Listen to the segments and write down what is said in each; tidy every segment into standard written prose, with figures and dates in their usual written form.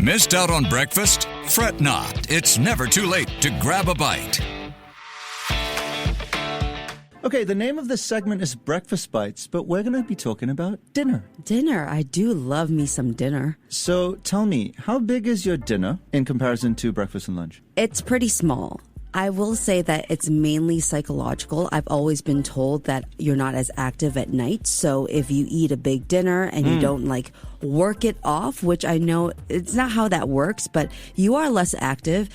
Missed out on breakfast? Fret not. It's never too late to grab a bite. Okay, the name of this segment is Breakfast Bites, but we're going to be talking about dinner. Dinner. I do love me some dinner. So tell me, how big is your dinner in comparison to breakfast and lunch? It's pretty small. I will say that it's mainly psychological. I've always been told that you're not as active at night. So if you eat a big dinner and you don't work it off, which I know it's not how that works, but you are less active.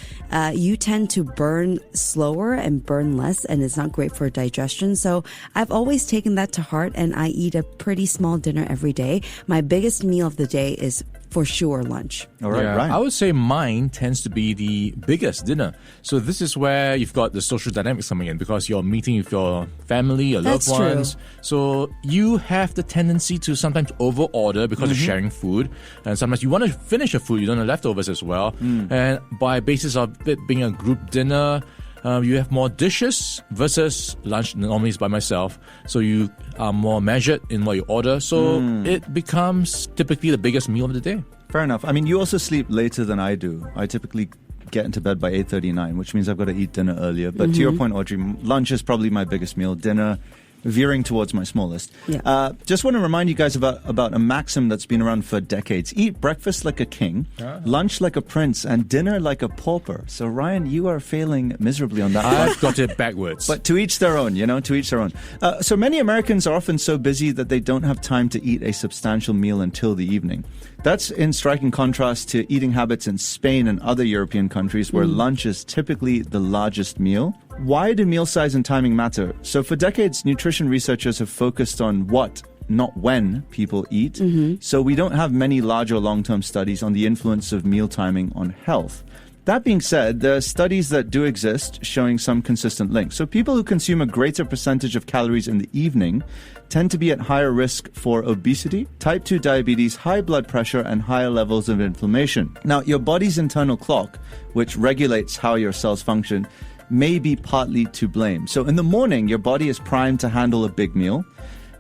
You tend to burn slower and burn less, and it's not great for digestion. So I've always taken that to heart, and I eat a pretty small dinner every day. My biggest meal of the day is for sure lunch. All right, Ryan. I would say mine tends to be the biggest dinner. So this is where you've got the social dynamics coming in because you're meeting with your family, your loved ones. True. So you have the tendency to sometimes over-order because you're sharing food. And sometimes you want to finish your food, you don't have leftovers as well. And by basis of it being a group dinner, you have more dishes versus lunch normally is by myself. So you are more measured in what you order. So it becomes typically the biggest meal of the day. Fair enough. I mean, you also sleep later than I do. I typically get into bed by 8:39, which means I've got to eat dinner earlier. But to your point, Audrey, lunch is probably my biggest meal. Dinner, veering towards my smallest. Yeah. Just want to remind you guys about a maxim that's been around for decades. Eat breakfast like a king, lunch like a prince, and dinner like a pauper. So, Ryan, you are failing miserably on that one. I've got it backwards. But to each their own, to each their own. So many Americans are often so busy that they don't have time to eat a substantial meal until the evening. That's in striking contrast to eating habits in Spain and other European countries where lunch is typically the largest meal. Why do meal size and timing matter? So for decades, nutrition researchers have focused on what, not when, people eat. So we don't have many large or long-term studies on the influence of meal timing on health. That being said, there are studies that do exist showing some consistent links. So people who consume a greater percentage of calories in the evening tend to be at higher risk for obesity, type 2 diabetes, high blood pressure, and higher levels of inflammation. Now, your body's internal clock, which regulates how your cells function, may be partly to blame. So in the morning, your body is primed to handle a big meal.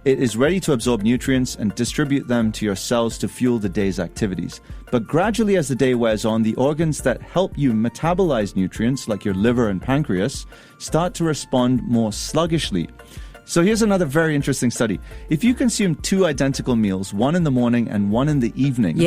It is ready to absorb nutrients and distribute them to your cells to fuel the day's activities. But gradually as the day wears on, the organs that help you metabolize nutrients, like your liver and pancreas, start to respond more sluggishly. So here's another very interesting study. If you consume two identical meals, one in the morning and one in the evening,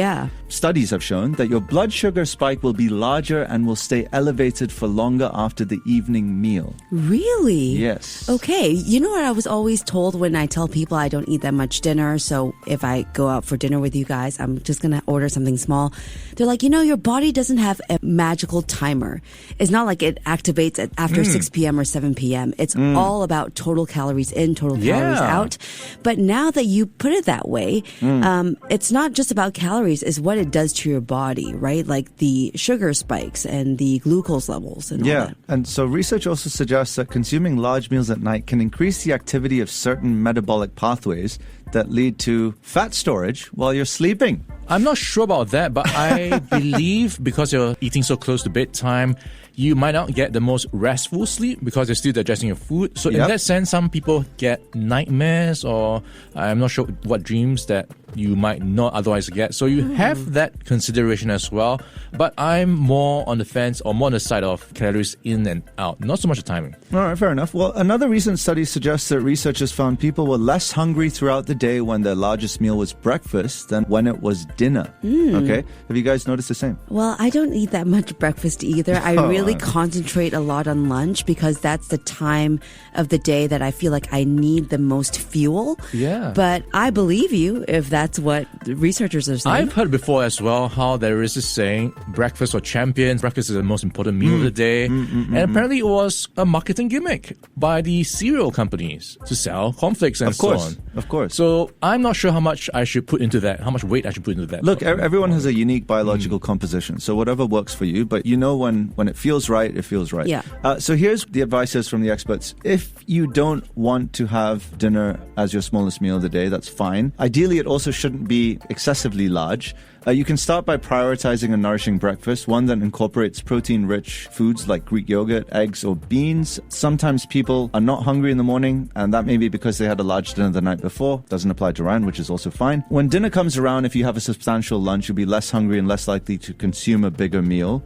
studies have shown that your blood sugar spike will be larger and will stay elevated for longer after the evening meal. Really? Yes. Okay. You know what I was always told when I tell people I don't eat that much dinner, so if I go out for dinner with you guys, I'm just going to order something small. They're like, your body doesn't have a magical timer. It's not like it activates after 6 p.m. or 7 p.m. It's all about total calories in, total calories out. But now that you put it that way, it's not just about calories, it's what it does to your body, right? Like the sugar spikes and the glucose levels and all that. And so research also suggests that consuming large meals at night can increase the activity of certain metabolic pathways that lead to fat storage while you're sleeping. I'm not sure about that, but I believe because you're eating so close to bedtime, you might not get the most restful sleep because you're still digesting your food. So in that sense, some people get nightmares or I'm not sure what dreams that you might not otherwise get. So you have that consideration as well. But I'm more on the fence or more on the side of calories in and out, not so much the timing. All right, fair enough. Well, another recent study suggests that researchers found people were less hungry throughout the day when their largest meal was breakfast than when it was dinner. Okay? Have you guys noticed the same? Well, I don't eat that much breakfast either. I really concentrate a lot on lunch because that's the time of the day that I feel like I need the most fuel. Yeah. But I believe you if that's what the researchers are saying. I've heard before as well how there is this saying, breakfast for champions. Breakfast is the most important meal of the day. And apparently it was a marketing gimmick by the cereal companies to sell cornflakes and so on. Of course. So I'm not sure how much I should put into that, how much weight I should put into that. Look, everyone has a unique biological composition. So whatever works for you, but when it feels right, it feels right. Yeah. So here's the advice from the experts. If you don't want to have dinner as your smallest meal of the day, that's fine. Ideally, it also shouldn't be excessively large. You can start by prioritizing a nourishing breakfast, one that incorporates protein-rich foods like Greek yogurt, eggs, or beans. Sometimes people are not hungry in the morning, and that may be because they had a large dinner the night before. Doesn't apply to Ryan, which is also fine. When dinner comes around, if you have a substantial lunch, you'll be less hungry and less likely to consume a bigger meal,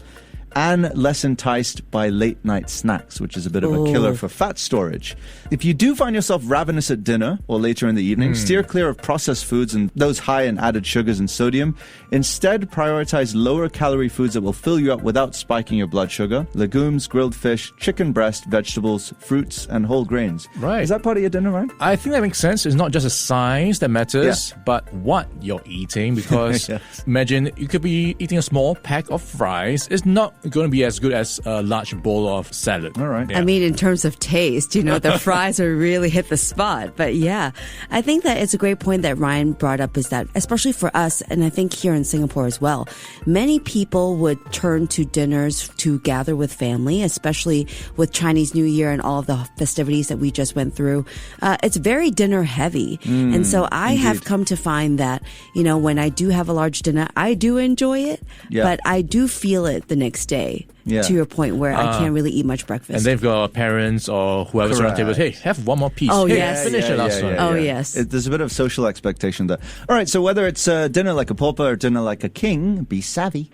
and less enticed by late-night snacks, which is a bit of a killer for fat storage. If you do find yourself ravenous at dinner or later in the evening, steer clear of processed foods and those high in added sugars and sodium. Instead, prioritize lower-calorie foods that will fill you up without spiking your blood sugar. Legumes, grilled fish, chicken breast, vegetables, fruits, and whole grains. Right. Is that part of your dinner, Ryan? I think that makes sense. It's not just the size that matters, but what you're eating. Because imagine you could be eating a small pack of fries. It's not going to be as good as a large bowl of salad. All right. I mean, in terms of taste, the fries are really hit the spot. But yeah, I think that it's a great point that Ryan brought up, is that especially for us, and I think here in Singapore as well, many people would turn to dinners to gather with family, especially with Chinese New Year and all of the festivities that we just went through. It's very dinner heavy. And so I have come to find that, when I do have a large dinner, I do enjoy it, but I do feel it the next day. To your point where I can't really eat much breakfast. And they've got parents or whoever's around the table, hey, have one more piece. Oh, hey, yes. Finish the last one. Oh, yes. There's a bit of social expectation there. All right, so whether it's dinner like a pauper or dinner like a king, be savvy.